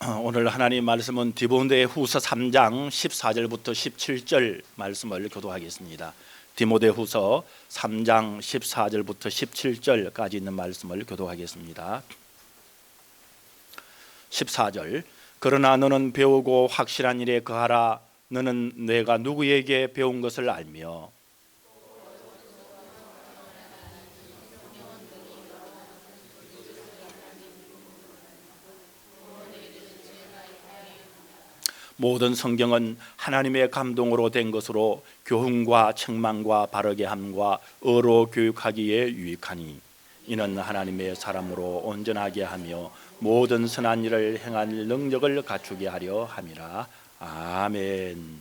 오늘 하나님 말씀은 디모데후서 3장 14절부터 17절 말씀을 교도하겠습니다. 디모데후서 3장 14절부터 17절까지 있는 말씀을 교도하겠습니다. 14절. 그러나 너는 배우고 확실한 일에 거하라. 너는 내가 누구에게 배운 것을 알며 모든 성경은 하나님의 감동으로 된 것으로 교훈과 책망과 바르게 함과 의로 교육하기에 유익하니 이는 하나님의 사람으로 온전하게 하며 모든 선한 일을 행할 능력을 갖추게 하려 함이라. 아멘.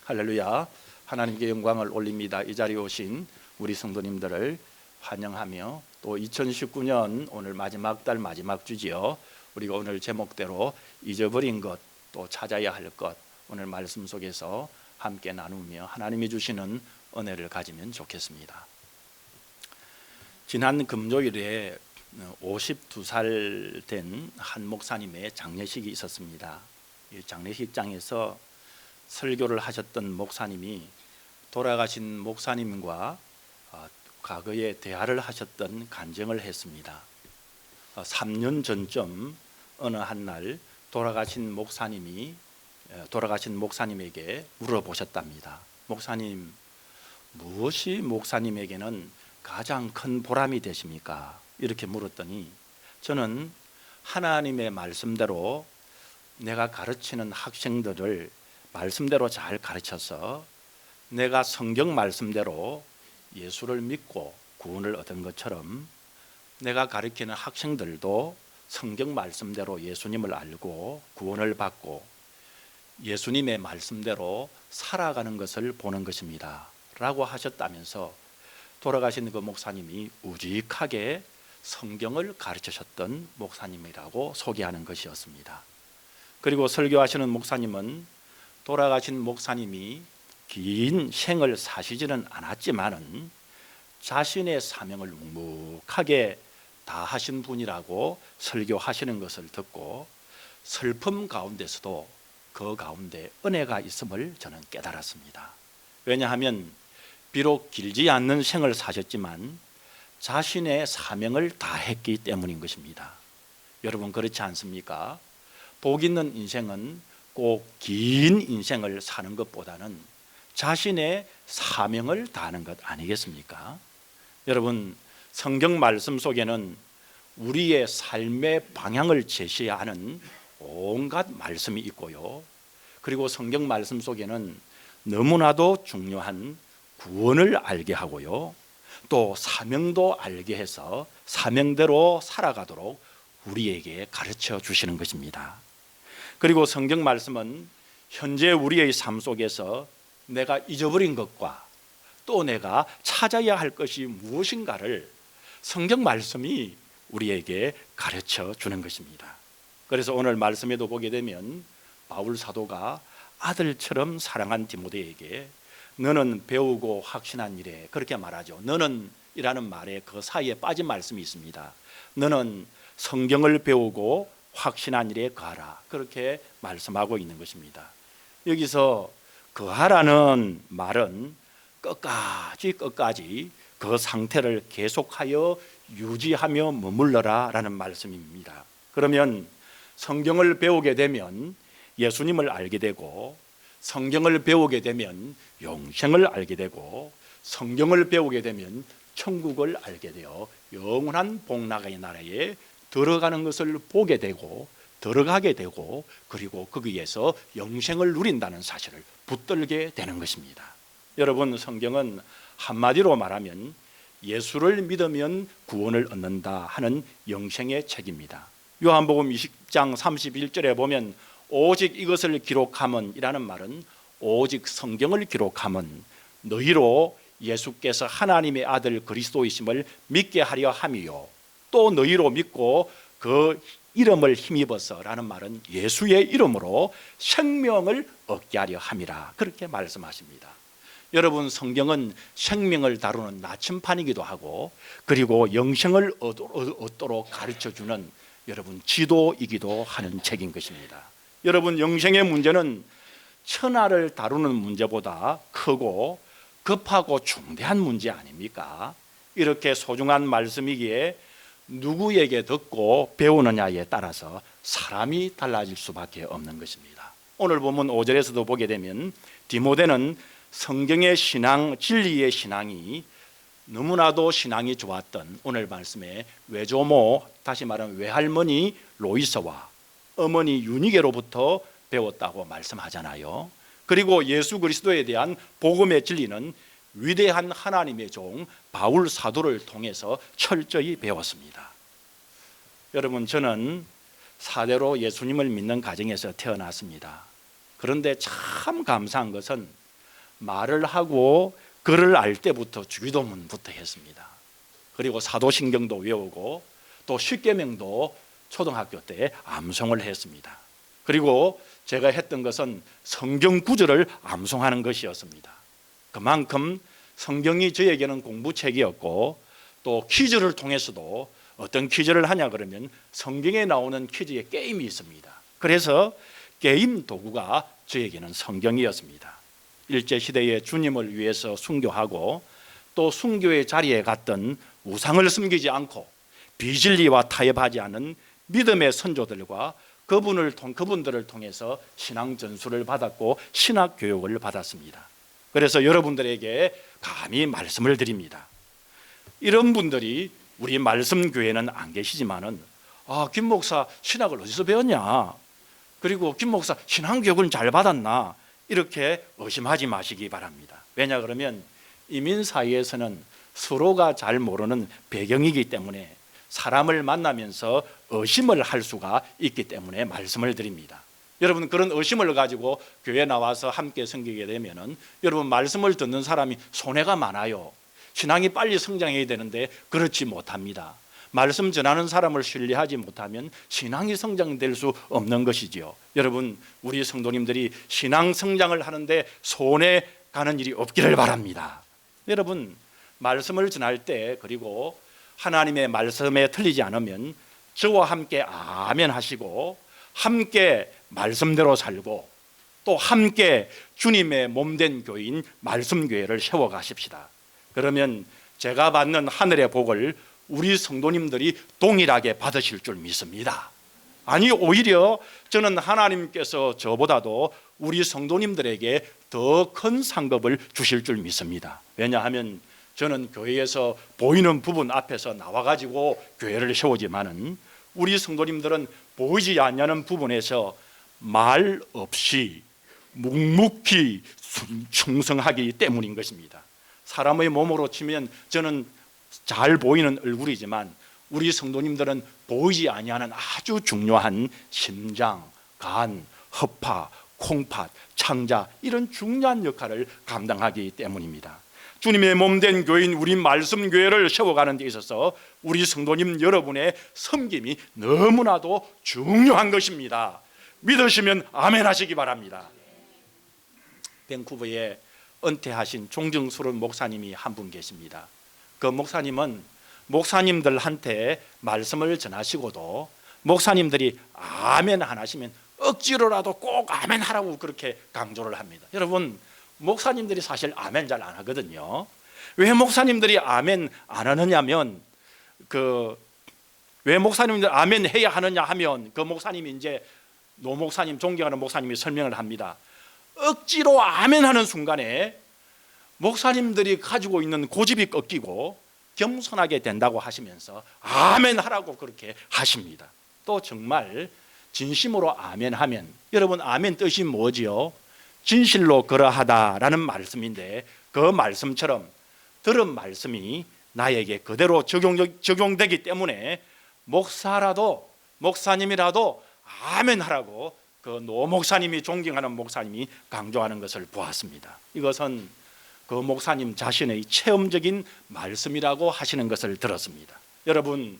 할렐루야. 하나님께 영광을 올립니다. 이 자리에 오신 우리 성도님들을 환영하며 또 2019년 오늘 마지막 달 마지막 주지요. 우리가 오늘 제목대로 잊어버린 것 또 찾아야 할 것, 오늘 말씀 속에서 함께 나누며 하나님이 주시는 은혜를 가지면 좋겠습니다. 지난 금요일에 52살 된 한 목사님의 장례식이 있었습니다. 이 장례식장에서 설교를 하셨던 목사님이 돌아가신 목사님과 과거에 대화를 하셨던 간증을 했습니다. 3년 전쯤 어느 한날 돌아가신 목사님에게 물어보셨답니다. 목사님, 무엇이 목사님에게는 가장 큰 보람이 되십니까? 이렇게 물었더니 저는 하나님의 말씀대로 내가 가르치는 학생들을 말씀대로 잘 가르쳐서 내가 성경 말씀대로 예수를 믿고 구원을 얻은 것처럼 내가 가르치는 학생들도 성경 말씀대로 예수님을 알고 구원을 받고 예수님의 말씀대로 살아가는 것을 보는 것입니다 라고 하셨다면서 돌아가신 그 목사님이 우직하게 성경을 가르치셨던 목사님이라고 소개하는 것이었습니다. 그리고 설교하시는 목사님은 돌아가신 목사님이 긴 생을 사시지는 않았지만은 자신의 사명을 묵묵하게 다 하신 분이라고 설교하시는 것을 듣고 슬픔 가운데서도 그 가운데 은혜가 있음을 저는 깨달았습니다. 왜냐하면 비록 길지 않는 생을 사셨지만 자신의 사명을 다 했기 때문인 것입니다. 여러분 그렇지 않습니까? 복 있는 인생은 꼭 긴 인생을 사는 것보다는 자신의 사명을 다하는 것 아니겠습니까? 여러분 성경 말씀 속에는 우리의 삶의 방향을 제시하는 온갖 말씀이 있고요. 그리고 성경 말씀 속에는 너무나도 중요한 구원을 알게 하고요. 또 사명도 알게 해서 사명대로 살아가도록 우리에게 가르쳐 주시는 것입니다. 그리고 성경 말씀은 현재 우리의 삶 속에서 내가 잊어버린 것과 또 내가 찾아야 할 것이 무엇인가를 성경 말씀이 우리에게 가르쳐 주는 것입니다. 그래서 오늘 말씀에도 보게 되면 바울 사도가 아들처럼 사랑한 디모데에게 너는 배우고 확신한 일에, 그렇게 말하죠. 너는 이라는 말에 그 사이에 빠진 말씀이 있습니다. 너는 성경을 배우고 확신한 일에 거하라, 그렇게 말씀하고 있는 것입니다. 여기서 거하라는 말은 끝까지 그 상태를 계속하여 유지하며 머물러라 라는 말씀입니다. 그러면 성경을 배우게 되면 예수님을 알게 되고, 성경을 배우게 되면 영생을 알게 되고, 성경을 배우게 되면 천국을 알게 되어 영원한 복락의 나라에 들어가는 것을 보게 되고 들어가게 되고, 그리고 거기에서 영생을 누린다는 사실을 붙들게 되는 것입니다. 여러분 성경은 한마디로 말하면 예수를 믿으면 구원을 얻는다 하는 영생의 책입니다. 요한복음 20장 31절에 보면 오직 이것을 기록함은 이라는 말은 오직 성경을 기록함은 너희로 예수께서 하나님의 아들 그리스도이심을 믿게 하려 함이요 또 너희로 믿고 그 이름을 힘입어서 라는 말은 예수의 이름으로 생명을 얻게 하려 함이라, 그렇게 말씀하십니다. 여러분 성경은 생명을 다루는 나침판이기도 하고 그리고 영생을 얻도록 가르쳐주는 여러분 지도이기도 하는 책인 것입니다. 여러분 영생의 문제는 천하를 다루는 문제보다 크고 급하고 중대한 문제 아닙니까? 이렇게 소중한 말씀이기에 누구에게 듣고 배우느냐에 따라서 사람이 달라질 수밖에 없는 것입니다. 오늘 본문 5절에서도 보게 되면 디모데는 성경의 신앙, 진리의 신앙이 너무나도 신앙이 좋았던 오늘 말씀에 외조모, 다시 말하면 외할머니 로이서와 어머니 유니게로부터 배웠다고 말씀하잖아요. 그리고 예수 그리스도에 대한 복음의 진리는 위대한 하나님의 종 바울 사도를 통해서 철저히 배웠습니다. 여러분, 저는 사대로 예수님을 믿는 가정에서 태어났습니다. 그런데 참 감사한 것은 말을 하고 글을 알 때부터 주기도문부터 했습니다. 그리고 사도신경도 외우고 또 십계명도 초등학교 때 암송을 했습니다. 그리고 제가 했던 것은 성경 구절을 암송하는 것이었습니다. 그만큼 성경이 저에게는 공부책이었고, 또 퀴즈를 통해서도 어떤 퀴즈를 하냐 그러면 성경에 나오는 퀴즈에 게임이 있습니다. 그래서 게임 도구가 저에게는 성경이었습니다. 일제시대에 주님을 위해서 순교하고 또 순교의 자리에 갔던 우상을 숨기지 않고 비진리와 타협하지 않은 믿음의 선조들과 그분들을 통해서 신앙 전수를 받았고 신학 교육을 받았습니다. 그래서 여러분들에게 감히 말씀을 드립니다. 이런 분들이 우리 말씀교회는 안 계시지만은 김 목사 신학을 어디서 배웠냐, 그리고 김 목사 신앙교육을 잘 받았나, 이렇게 의심하지 마시기 바랍니다. 왜냐 그러면 이민 사회에서는 서로가 잘 모르는 배경이기 때문에 사람을 만나면서 의심을 할 수가 있기 때문에 말씀을 드립니다. 여러분, 그런 의심을 가지고 교회 나와서 함께 섬기게 되면은 여러분 말씀을 듣는 사람이 손해가 많아요. 신앙이 빨리 성장해야 되는데 그렇지 못합니다. 말씀 전하는 사람을 신뢰하지 못하면 신앙이 성장될 수 없는 것이지요. 여러분, 우리 성도님들이 신앙 성장을 하는데 손해 가는 일이 없기를 바랍니다. 여러분, 말씀을 전할 때, 그리고 하나님의 말씀에 틀리지 않으면 저와 함께 아멘 하시고 함께 말씀대로 살고 또 함께 주님의 몸된 교인 말씀교회를 세워가십시다. 그러면 제가 받는 하늘의 복을 우리 성도님들이 동일하게 받으실 줄 믿습니다. 아니, 오히려 저는 하나님께서 저보다도 우리 성도님들에게 더 큰 상급을 주실 줄 믿습니다. 왜냐하면 저는 교회에서 보이는 부분 앞에서 나와가지고 교회를 세우지만은 우리 성도님들은 보이지 않는 부분에서 말 없이 묵묵히 충성하기 때문인 것입니다. 사람의 몸으로 치면 저는 잘 보이는 얼굴이지만 우리 성도님들은 보이지 아니하는 아주 중요한 심장, 간, 허파, 콩팥, 창자, 이런 중요한 역할을 감당하기 때문입니다. 주님의 몸된 교인 우리 말씀교회를 세워가는 데 있어서 우리 성도님 여러분의 섬김이 너무나도 중요한 것입니다. 믿으시면 아멘 하시기 바랍니다. 밴쿠버에 은퇴하신 종정스러운 목사님이 한 분 계십니다. 그 목사님은 목사님들한테 말씀을 전하시고도 목사님들이 아멘 안 하시면 억지로라도 꼭 아멘 하라고 그렇게 강조를 합니다. 여러분, 목사님들이 사실 아멘 잘 안 하거든요. 왜 목사님들이 아멘 안 하느냐면 왜 목사님들 아멘 해야 하느냐 하면 그 목사님이 이제 노 목사님, 존경하는 목사님이 설명을 합니다. 억지로 아멘 하는 순간에 목사님들이 가지고 있는 고집이 꺾이고 겸손하게 된다고 하시면서 아멘 하라고 그렇게 하십니다. 또 정말 진심으로 아멘 하면, 여러분 아멘 뜻이 뭐지요? 진실로 그러하다라는 말씀인데, 그 말씀처럼 들은 말씀이 나에게 그대로 적용되기 때문에 목사라도 목사님이라도 아멘 하라고 그 노 목사님이 존경하는 목사님이 강조하는 것을 보았습니다. 이것은 그 목사님 자신의 체험적인 말씀이라고 하시는 것을 들었습니다. 여러분,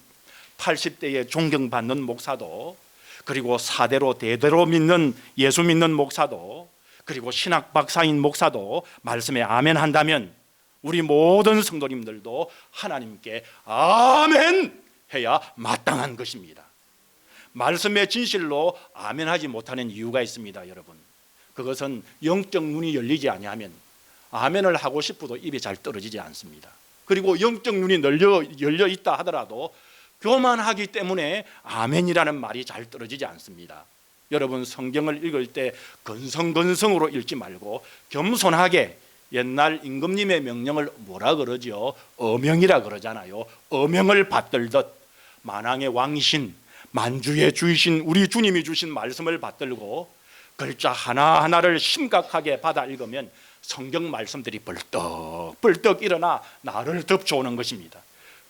80대에 존경받는 목사도, 그리고 사대로 대대로 믿는 예수 믿는 목사도, 그리고 신학 박사인 목사도 말씀에 아멘 한다면 우리 모든 성도님들도 하나님께 아멘 해야 마땅한 것입니다. 말씀의 진실로 아멘하지 못하는 이유가 있습니다. 여러분, 그것은 영적 눈이 열리지 아니하면 아멘을 하고 싶어도 입에 잘 떨어지지 않습니다. 그리고 영적 눈이 열려 있다 하더라도 교만하기 때문에 아멘이라는 말이 잘 떨어지지 않습니다. 여러분, 성경을 읽을 때 건성건성으로 읽지 말고 겸손하게, 옛날 임금님의 명령을 뭐라 그러죠? 어명이라 그러잖아요. 어명을 받들듯 만왕의 왕이신 만주의 주이신 우리 주님이 주신 말씀을 받들고 글자 하나하나를 심각하게 받아 읽으면 성경 말씀들이 벌떡벌떡 일어나 나를 덮쳐오는 것입니다.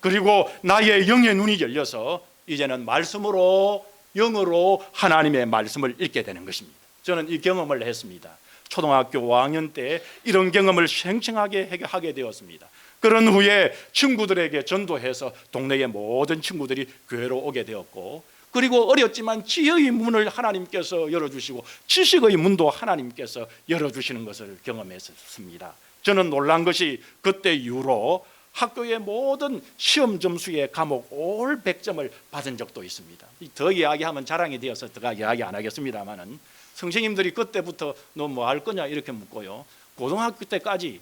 그리고 나의 영의 눈이 열려서 이제는 말씀으로, 영어로 하나님의 말씀을 읽게 되는 것입니다. 저는 이 경험을 했습니다. 초등학교 5학년 때 이런 경험을 생생하게 하게 되었습니다. 그런 후에 친구들에게 전도해서 동네의 모든 친구들이 교회로 오게 되었고, 그리고 어렸지만 지혜의 문을 하나님께서 열어주시고 지식의 문도 하나님께서 열어주시는 것을 경험했습니다. 저는 놀란 것이 그때 이후로 학교의 모든 시험 점수의 과목 올 100점을 받은 적도 있습니다. 더 이야기하면 자랑이 되어서 더 이야기 안 하겠습니다만은, 선생님들이 그때부터 너 뭐 할 거냐 이렇게 묻고요, 고등학교 때까지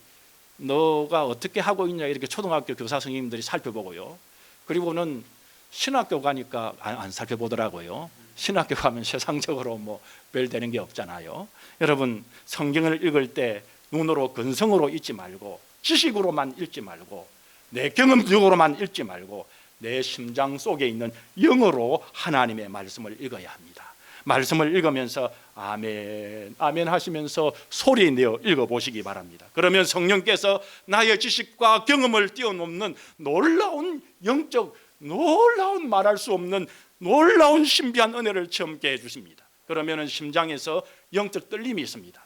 너가 어떻게 하고 있냐 이렇게 초등학교 교사 선생님들이 살펴보고요, 그리고는 신학교 가니까 안 살펴보더라고요. 신학교 가면 세상적으로 뭐 별 되는 게 없잖아요. 여러분, 성경을 읽을 때 눈으로 근성으로 읽지 말고 지식으로만 읽지 말고 내 경험적으로만 읽지 말고 내 심장 속에 있는 영어로 하나님의 말씀을 읽어야 합니다. 말씀을 읽으면서 아멘, 아멘 하시면서 소리 내어 읽어보시기 바랍니다. 그러면 성령께서 나의 지식과 경험을 뛰어넘는 놀라운 영적, 놀라운 말할 수 없는 놀라운 신비한 은혜를 체험케 해주십니다. 그러면 심장에서 영적 떨림이 있습니다.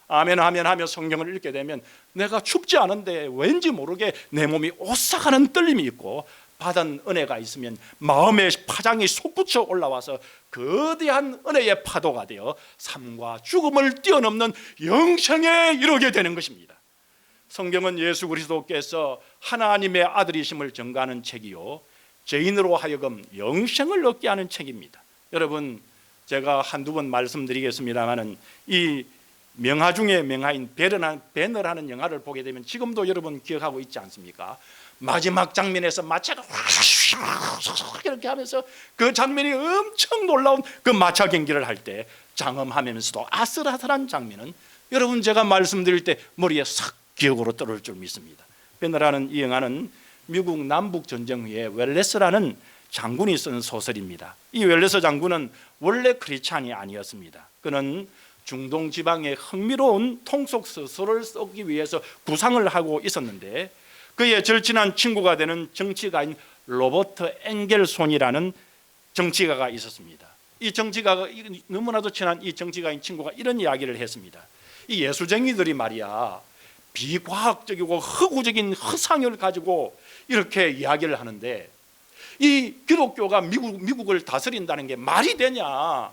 아멘 아멘 하며 성경을 읽게 되면 내가 춥지 않은데 왠지 모르게 내 몸이 오싹하는 떨림이 있고, 받은 은혜가 있으면 마음의 파장이 솟구쳐 올라와서 거대한 은혜의 파도가 되어 삶과 죽음을 뛰어넘는 영생에 이르게 되는 것입니다. 성경은 예수 그리스도께서 하나님의 아들이심을 증거하는 책이요, 죄인으로 하여금 영생을 얻게 하는 책입니다. 여러분, 제가 한두 번 말씀드리겠습니다마는 이 명화 중에 명화인 배너라는 영화를 보게 되면 지금도 여러분 기억하고 있지 않습니까? 마지막 장면에서 마차가 이렇게 하면서 그 장면이 엄청 놀라운 그 마차 경기를 할 때 장엄하면서도 아슬아슬한 장면은 여러분 제가 말씀드릴 때 머리에 싹 기억으로 떠오를 줄 믿습니다. 배너라는 이 영화는 미국 남북 전쟁 후에 웰레스라는 장군이 쓴 소설입니다. 이 웰레스 장군은 원래 크리스찬이 아니었습니다. 그는 중동 지방의 흥미로운 통속 소설을 쓰기 위해서 구상을 하고 있었는데, 그의 절친한 친구가 되는 정치가인 로버트 엥겔손이라는 정치가가 있었습니다. 이 정치가가 너무나도 친한 이 정치가인 친구가 이런 이야기를 했습니다. 이 예수쟁이들이 말이야, 비과학적이고 허구적인 허상을 가지고 이렇게 이야기를 하는데 이 기독교가 미국을 다스린다는 게 말이 되냐?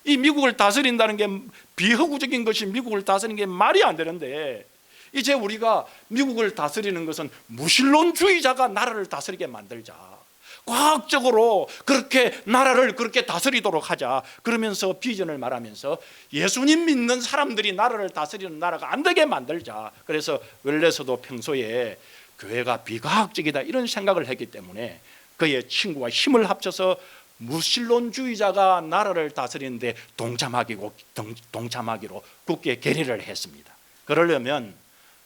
이 미국을 다스린다는 게 비허구적인 것이 미국을 다스리는 게 말이 안 되는데, 이제 우리가 미국을 다스리는 것은 무신론주의자가 나라를 다스리게 만들자, 과학적으로 그렇게 나라를 그렇게 다스리도록 하자, 그러면서 비전을 말하면서 예수님 믿는 사람들이 나라를 다스리는 나라가 안 되게 만들자. 그래서 웰레스도 평소에 교회가 비과학적이다 이런 생각을 했기 때문에 그의 친구와 힘을 합쳐서 무신론주의자가 나라를 다스리는데 동참하기로 굳게 결의를 했습니다. 그러려면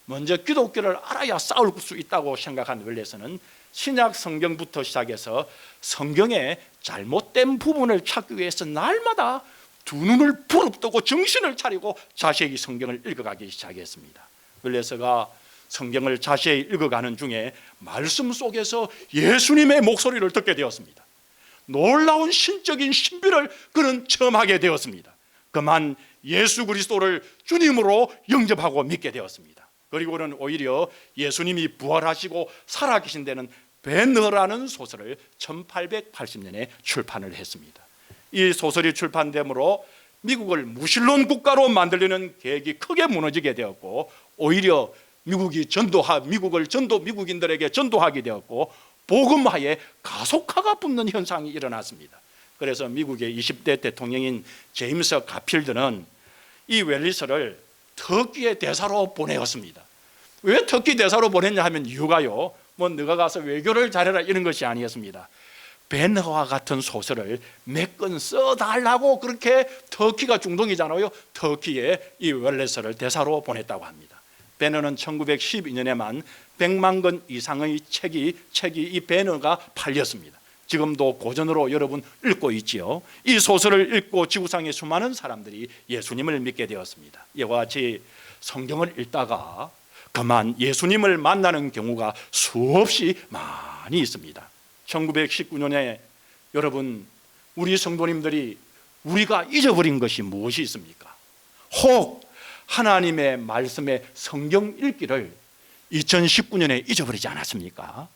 먼저 기독교를 알아야 싸울 수 있다고 생각한 웰레스는 신약 성경부터 시작해서 성경의 잘못된 부분을 찾기 위해서 날마다 두 눈을 부릅뜨고 정신을 차리고 자세히 성경을 읽어가기 시작했습니다. 웰레스가 성경을 자세히 읽어가는 중에 말씀 속에서 예수님의 목소리를 듣게 되었습니다. 놀라운 신적인 신비를 그는 체험하게 되었습니다. 그만 예수 그리스도를 주님으로 영접하고 믿게 되었습니다. 그리고는 오히려 예수님이 부활하시고 살아계신 데는 배너라는 소설을 1880년에 출판을 했습니다. 이 소설이 출판되므로 미국을 무신론 국가로 만들려는 계획이 크게 무너지게 되었고, 오히려 미국인들에게 전도하게 되었고, 복음화에 가속화가 붙는 현상이 일어났습니다. 그래서 미국의 20대 대통령인 제임스 가필드는 이 웰리스를 터키의 대사로 보내었습니다. 왜 터키 대사로 보냈냐 하면 이유가요, 뭐 너가 가서 외교를 잘해라 이런 것이 아니었습니다. 배너와 같은 소설을 몇 권 써달라고 그렇게 터키가 중동이잖아요. 터키에 이 웰리스를 대사로 보냈다고 합니다. 배너는 1912년에만 100만 권 이상의 책이 이 배너가 팔렸습니다. 지금도 고전으로 여러분 읽고 있지요. 이 소설을 읽고 지구상의 수많은 사람들이 예수님을 믿게 되었습니다. 이와 같이 성경을 읽다가 그만 예수님을 만나는 경우가 수없이 많이 있습니다. 1919년에 여러분, 우리 성도님들이 우리가 잊어버린 것이 무엇이 있습니까? 혹 하나님의 말씀의 성경 읽기를 2019년에 잊어버리지 않았습니까?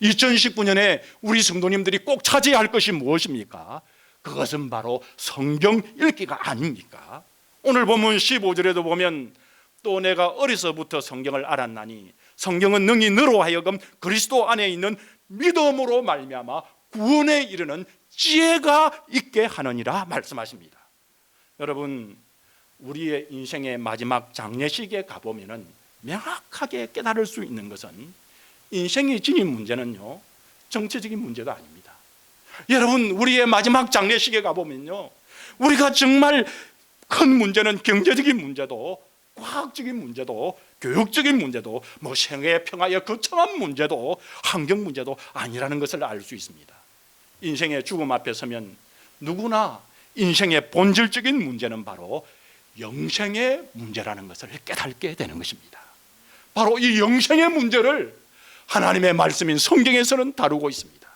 2019년에 우리 성도님들이 꼭 찾아야 할 것이 무엇입니까? 그것은 바로 성경 읽기가 아닙니까? 오늘 본문 15절에도 보면 또 내가 어려서부터 성경을 알았나니 성경은 능히 너로 하여금 그리스도 안에 있는 믿음으로 말미암아 구원에 이르는 지혜가 있게 하느니라 말씀하십니다. 여러분, 우리의 인생의 마지막 장례식에 가보면 명확하게 깨달을 수 있는 것은 인생이 지닌 문제는요, 정치적인 문제가 아닙니다. 여러분, 우리의 마지막 장례식에 가보면요, 우리가 정말 큰 문제는 경제적인 문제도, 과학적인 문제도, 교육적인 문제도, 뭐 생애 평화의 거창한 문제도, 환경 문제도 아니라는 것을 알 수 있습니다. 인생의 죽음 앞에 서면 누구나 인생의 본질적인 문제는 바로 영생의 문제라는 것을 깨닫게 되는 것입니다. 바로 이 영생의 문제를 하나님의 말씀인 성경에서는 다루고 있습니다.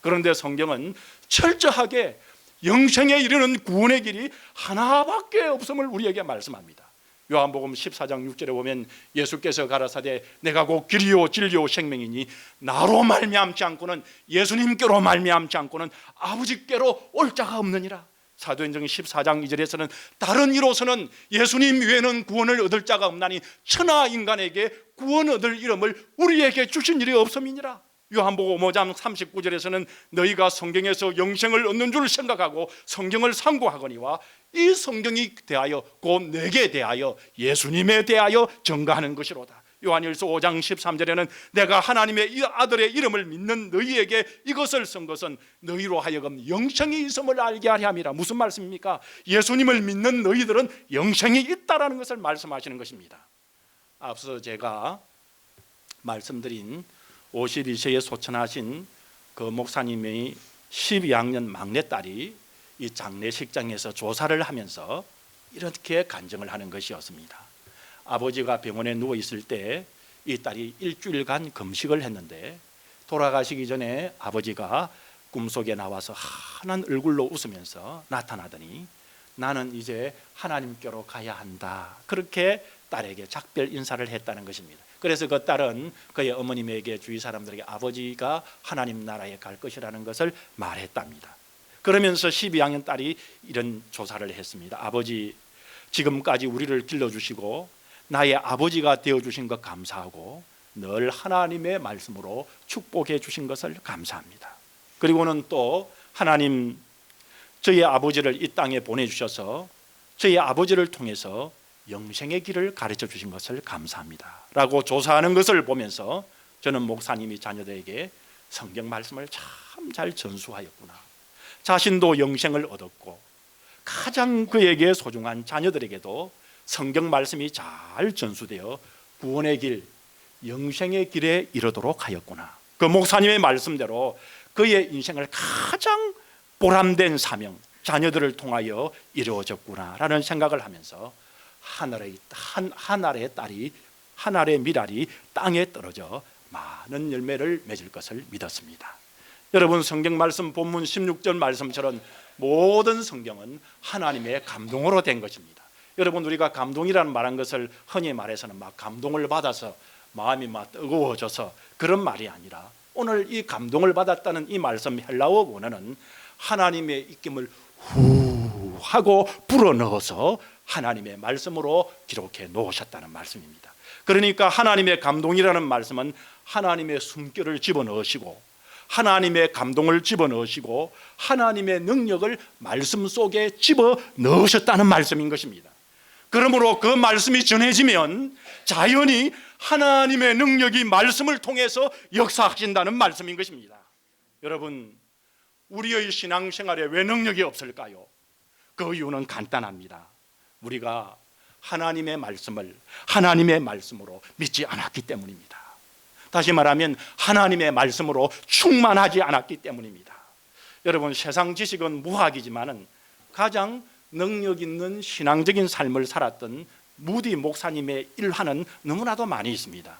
그런데 성경은 철저하게 영생에 이르는 구원의 길이 하나밖에 없음을 우리에게 말씀합니다. 요한복음 14장 6절에 보면 예수께서 가라사대 내가 곧 길이요 진리요 생명이니 나로 말미암지 않고는, 예수님께로 말미암지 않고는 아버지께로 올 자가 없느니라. 사도행전 14장 2절에서는 다른 이로서는 예수님 외에는 구원을 얻을 자가 없나니 천하 인간에게 구원 얻을 이름을 우리에게 주신 일이 없음이니라. 요한복음 5장 39절에서는 너희가 성경에서 영생을 얻는 줄 생각하고 성경을 상고하거니와 이 성경이 대하여 곧 내게 대하여 예수님에 대하여 증거하는 것이로다. 요한일서 5장 13절에는 내가 하나님의 아들의 이름을 믿는 너희에게 이것을 쓴 것은 너희로 하여금 영생이 있음을 알게 하려 함이라. 무슨 말씀입니까? 예수님을 믿는 너희들은 영생이 있다라는 것을 말씀하시는 것입니다. 앞서 제가 말씀드린 52세에 소천하신 그 목사님의 12학년 막내딸이 이 장례식장에서 조사를 하면서 이렇게 간증을 하는 것이었습니다. 아버지가 병원에 누워 있을 때 이 딸이 일주일간 금식을 했는데 돌아가시기 전에 아버지가 꿈속에 나와서 환한 얼굴로 웃으면서 나타나더니 나는 이제 하나님께로 가야 한다, 그렇게 딸에게 작별 인사를 했다는 것입니다. 그래서 그 딸은 그의 어머님에게 주위 사람들에게 아버지가 하나님 나라에 갈 것이라는 것을 말했답니다. 그러면서 12학년 딸이 이런 조사를 했습니다. 아버지, 지금까지 우리를 길러주시고 나의 아버지가 되어주신 것 감사하고 늘 하나님의 말씀으로 축복해 주신 것을 감사합니다. 그리고는 또 하나님, 저희 아버지를 이 땅에 보내주셔서 저희 아버지를 통해서 영생의 길을 가르쳐 주신 것을 감사합니다 라고 조사하는 것을 보면서 저는 목사님이 자녀들에게 성경 말씀을 참 잘 전수하였구나, 자신도 영생을 얻었고 가장 그에게 소중한 자녀들에게도 성경 말씀이 잘 전수되어 구원의 길, 영생의 길에 이르도록 하였구나. 그 목사님의 말씀대로 그의 인생을 가장 보람된 사명, 자녀들을 통하여 이루어졌구나라는 생각을 하면서 한 알의 딸이, 한 알의 밀알이 땅에 떨어져 많은 열매를 맺을 것을 믿었습니다. 여러분, 성경 말씀 본문 16절 말씀처럼 모든 성경은 하나님의 감동으로 된 것입니다. 여러분, 우리가 감동이라는 말한 것을 흔히 말해서는 막 감동을 받아서 마음이 막 뜨거워져서 그런 말이 아니라, 오늘 이 감동을 받았다는 이 말씀 헬라어 원어는 하나님의 입김을 후 하고 불어넣어서 하나님의 말씀으로 기록해 놓으셨다는 말씀입니다. 그러니까 하나님의 감동이라는 말씀은 하나님의 숨결을 집어넣으시고 하나님의 감동을 집어넣으시고 하나님의 능력을 말씀 속에 집어넣으셨다는 말씀인 것입니다. 그러므로 그 말씀이 전해지면 자연히 하나님의 능력이 말씀을 통해서 역사하신다는 말씀인 것입니다. 여러분, 우리의 신앙생활에 왜 능력이 없을까요? 그 이유는 간단합니다. 우리가 하나님의 말씀을 하나님의 말씀으로 믿지 않았기 때문입니다. 다시 말하면 하나님의 말씀으로 충만하지 않았기 때문입니다. 여러분, 세상 지식은 무학이지만은 가장 능력 있는 신앙적인 삶을 살았던 무디 목사님의 일화는 너무나도 많이 있습니다.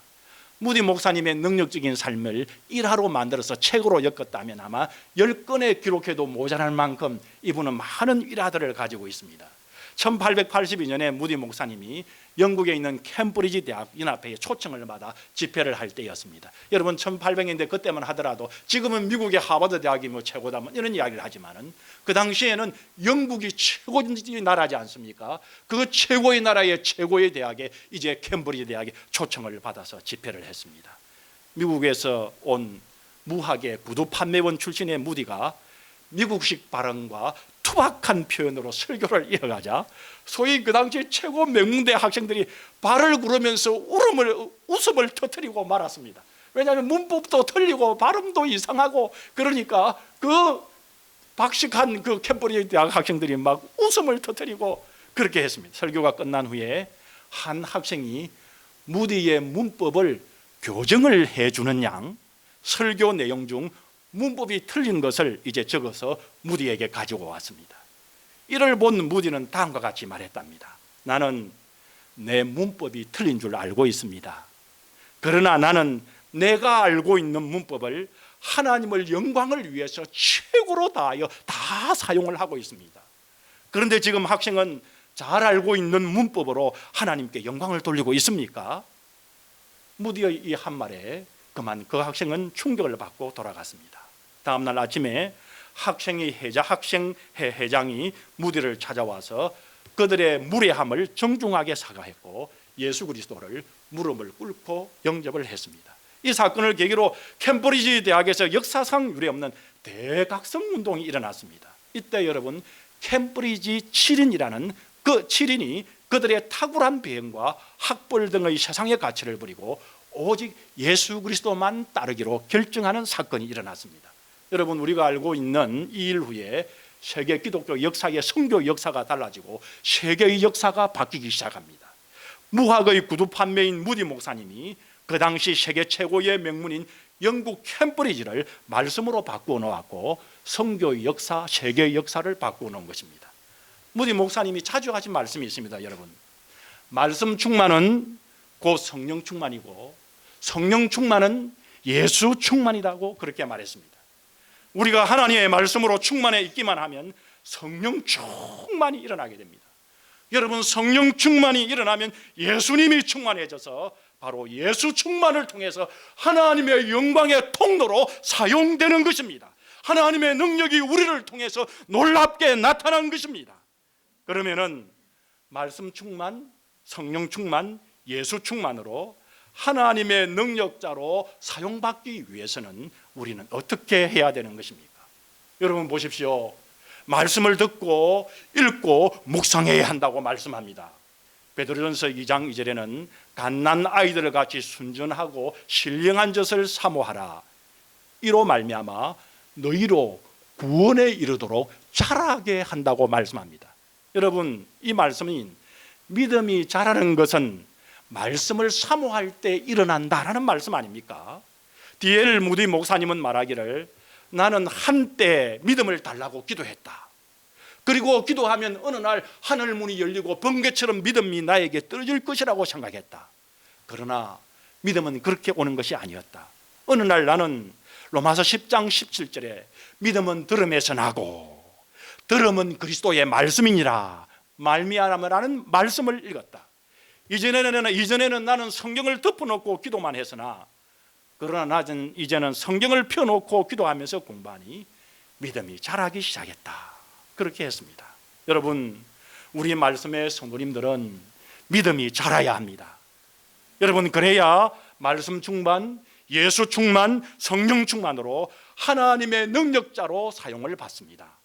무디 목사님의 능력적인 삶을 일화로 만들어서 책으로 엮었다면 아마 10권에 기록해도 모자랄 만큼 이분은 많은 일화들을 가지고 있습니다. 1882년에 무디 목사님이 영국에 있는 캠브리지 대학 연합회에 초청을 받아 집회를 할 때였습니다. 여러분, 1800년대 그때만 하더라도 지금은 미국의 하버드 대학이 최고다 이런 이야기를 하지만은 그 당시에는 영국이 최고의 나라지 않습니까? 그 최고의 나라의 최고의 대학에 이제 캠브리지 대학에 초청을 받아서 집회를 했습니다. 미국에서 온 무학의 구두 판매원 출신의 무디가 미국식 발언과 투박한 표현으로 설교를 이어가자 소위 그 당시 최고 명문대 학생들이 발을 구르면서 웃음을 터뜨리고 말았습니다. 왜냐하면 문법도 틀리고 발음도 이상하고 그러니까 그 박식한 그 캠브리지 대학 학생들이 막 웃음을 터뜨리고 그렇게 했습니다. 설교가 끝난 후에 한 학생이 무디의 문법을 교정을 해주는 양 설교 내용 중 문법이 틀린 것을 이제 적어서 무디에게 가지고 왔습니다. 이를 본 무디는 다음과 같이 말했답니다. 나는 내 문법이 틀린 줄 알고 있습니다. 그러나 나는 내가 알고 있는 문법을 하나님을 영광을 위해서 최고로 다하여 다 사용을 하고 있습니다. 그런데 지금 학생은 잘 알고 있는 문법으로 하나님께 영광을 돌리고 있습니까? 무디의 이 한 말에 그만 그 학생은 충격을 받고 돌아갔습니다. 다음 날 아침에 학생회 회장이 무디를 찾아와서 그들의 무례함을 정중하게 사과했고 예수 그리스도를 무릎을 꿇고 영접을 했습니다. 이 사건을 계기로 캠브리지 대학에서 역사상 유례없는 대각성 운동이 일어났습니다. 이때 여러분, 캠브리지 7인이라는 그 7인이 그들의 탁월한 비행과 학벌 등의 세상의 가치를 버리고 오직 예수 그리스도만 따르기로 결정하는 사건이 일어났습니다. 여러분, 우리가 알고 있는 이 일 후에 세계 기독교 역사의 선교 역사가 달라지고 세계의 역사가 바뀌기 시작합니다. 무학의 구두 판매인 무디 목사님이 그 당시 세계 최고의 명문인 영국 캠브리지를 말씀으로 바꾸어 놓았고 선교의 역사, 세계의 역사를 바꾸어 놓은 것입니다. 무디 목사님이 자주 하신 말씀이 있습니다. 여러분, 말씀 충만은 곧 성령 충만이고 성령 충만은 예수 충만이라고 그렇게 말했습니다. 우리가 하나님의 말씀으로 충만해 있기만 하면 성령 충만이 일어나게 됩니다. 여러분, 성령 충만이 일어나면 예수님이 충만해져서 바로 예수 충만을 통해서 하나님의 영광의 통로로 사용되는 것입니다. 하나님의 능력이 우리를 통해서 놀랍게 나타난 것입니다. 그러면은 말씀 충만, 성령 충만, 예수 충만으로 하나님의 능력자로 사용받기 위해서는 우리는 어떻게 해야 되는 것입니까? 여러분 보십시오. 말씀을 듣고 읽고 묵상해야 한다고 말씀합니다. 베드로전서 2장 2절에는 갓난 아이들 같이 순전하고 신령한 젖을 사모하라. 이로 말미암아 너희로 구원에 이르도록 자라게 한다고 말씀합니다. 여러분, 이 말씀은 믿음이 자라는 것은 말씀을 사모할 때 일어난다라는 말씀 아닙니까? D.L. 무디 목사님은 말하기를 나는 한때 믿음을 달라고 기도했다. 그리고 기도하면 어느 날 하늘 문이 열리고 번개처럼 믿음이 나에게 떨어질 것이라고 생각했다. 그러나 믿음은 그렇게 오는 것이 아니었다. 어느 날 나는 로마서 10장 17절에 믿음은 들음에서 나고 들음은 그리스도의 말씀이니라 말미암아라는 말씀을 읽었다. 이전에는 나는 성경을 덮어놓고 기도만 했으나 그러나 나는 이제는 성경을 펴놓고 기도하면서 공부하니 믿음이 자라기 시작했다. 그렇게 했습니다. 여러분, 우리 말씀의 성도님들은 믿음이 자라야 합니다. 여러분, 그래야 말씀 충만, 예수 충만, 성령 충만으로 하나님의 능력자로 사용을 받습니다.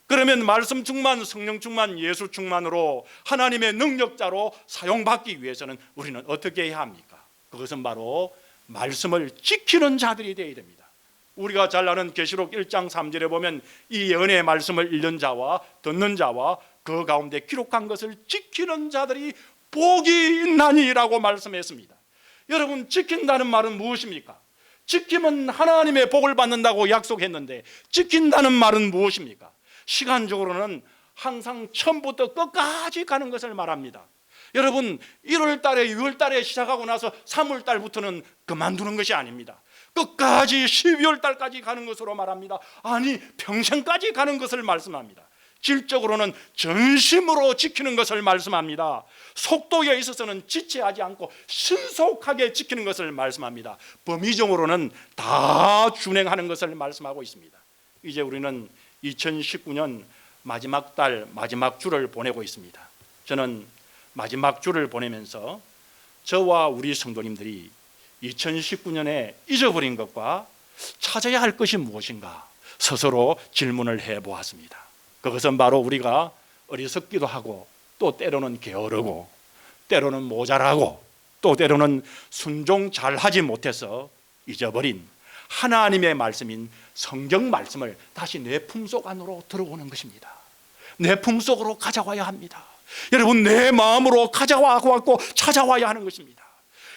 그러면 말씀 충만, 성령 충만, 예수 충만으로 하나님의 능력자로 사용받기 위해서는 우리는 어떻게 해야 합니까? 그것은 바로 말씀을 지키는 자들이 되어야 됩니다. 우리가 잘 아는 계시록 1장 3절에 보면 이 예언의 말씀을 읽는 자와 듣는 자와 그 가운데 기록한 것을 지키는 자들이 복이 있나니라고 말씀했습니다. 여러분, 지킨다는 말은 무엇입니까? 지키면 하나님의 복을 받는다고 약속했는데 지킨다는 말은 무엇입니까? 시간적으로는 항상 처음부터 끝까지 가는 것을 말합니다. 여러분, 1월 달에 6월 달에 시작하고 나서 3월 달부터는 그만두는 것이 아닙니다. 끝까지 12월 달까지 가는 것으로 말합니다. 아니, 평생까지 가는 것을 말씀합니다. 질적으로는 전심으로 지키는 것을 말씀합니다. 속도에 있어서는 지체하지 않고 신속하게 지키는 것을 말씀합니다. 범위적으로는 다 준행하는 것을 말씀하고 있습니다. 이제 우리는 2019년 마지막 달, 마지막 주를 보내고 있습니다. 저는 마지막 주를 보내면서 저와 우리 성도님들이 2019년에 잊어버린 것과 찾아야 할 것이 무엇인가 스스로 질문을 해보았습니다. 그것은 바로 우리가 어리석기도 하고 또 때로는 게으르고 때로는 모자라고 또 때로는 순종 잘하지 못해서 잊어버린 하나님의 말씀인 성경 말씀을 다시 내 품속 안으로 들어오는 것입니다. 내 품속으로 가져와야 합니다. 여러분, 내 마음으로 가져와고 찾아와야 하는 것입니다.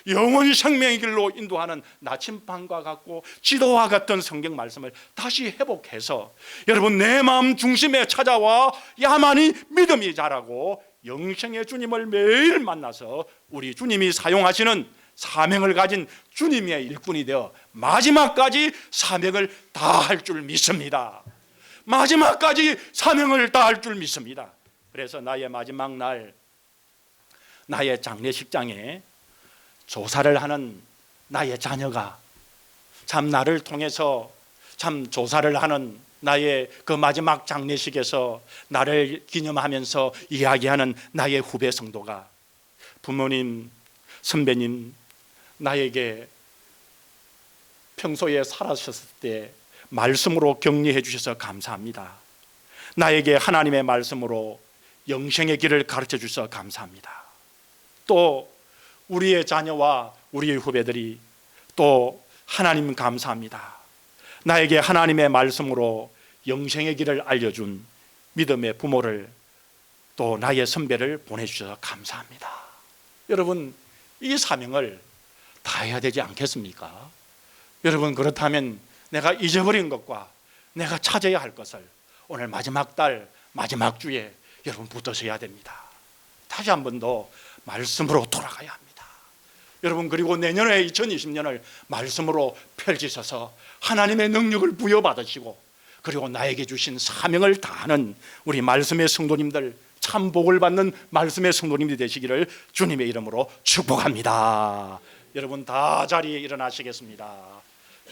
영원 생명의 길로 인도하는 나침반과 같고 지도와 같은 성경 말씀을 다시 회복해서 여러분, 내 마음 중심에 찾아와야만이 믿음이 자라고 영생의 주님을 매일 만나서 우리 주님이 사용하시는 사명을 가진 주님의 일꾼이 되어 마지막까지 사명을 다할 줄 믿습니다. 마지막까지 사명을 다할 줄 믿습니다. 그래서 나의 마지막 날, 나의 장례식장에 조사를 하는 나의 자녀가 참 나를 통해서 참 조사를 하는 나의 그 마지막 장례식에서 나를 기념하면서 이야기하는 나의 후배 성도가 부모님, 선배님, 나에게 평소에 살아셨을 때 말씀으로 격려해 주셔서 감사합니다. 나에게 하나님의 말씀으로 영생의 길을 가르쳐 주셔서 감사합니다. 또 우리의 자녀와 우리의 후배들이 또 하나님 감사합니다. 나에게 하나님의 말씀으로 영생의 길을 알려준 믿음의 부모를 또 나의 선배를 보내주셔서 감사합니다. 여러분, 이 사명을 다 해야 되지 않겠습니까? 여러분, 그렇다면 내가 잊어버린 것과 내가 찾아야 할 것을 오늘 마지막 달 마지막 주에 여러분 붙어서 해야 됩니다. 다시 한 번 더 말씀으로 돌아가야 합니다. 여러분, 그리고 내년에 2020년을 말씀으로 펼치셔서 하나님의 능력을 부여받으시고 그리고 나에게 주신 사명을 다하는 우리 말씀의 성도님들, 참 복을 받는 말씀의 성도님들이 되시기를 주님의 이름으로 축복합니다. 여러분, 다 자리에 일어나시겠습니다.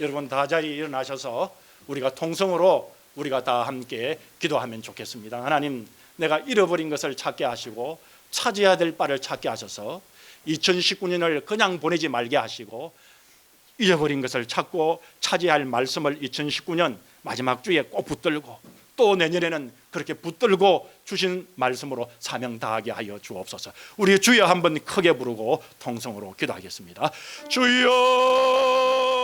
여러분, 다 자리에 일어나셔서 우리가 통성으로 우리가 다 함께 기도하면 좋겠습니다. 하나님, 내가 잃어버린 것을 찾게 하시고 찾아야 될 바를 찾게 하셔서 2019년을 그냥 보내지 말게 하시고 잊어버린 것을 찾고 찾아야 할 말씀을 2019년 마지막 주에 꼭 붙들고 또 내년에는 그렇게 붙들고 주신 말씀으로 사명 다하게 하여 주옵소서. 우리 주여 한번 크게 부르고 통성으로 기도하겠습니다. 주여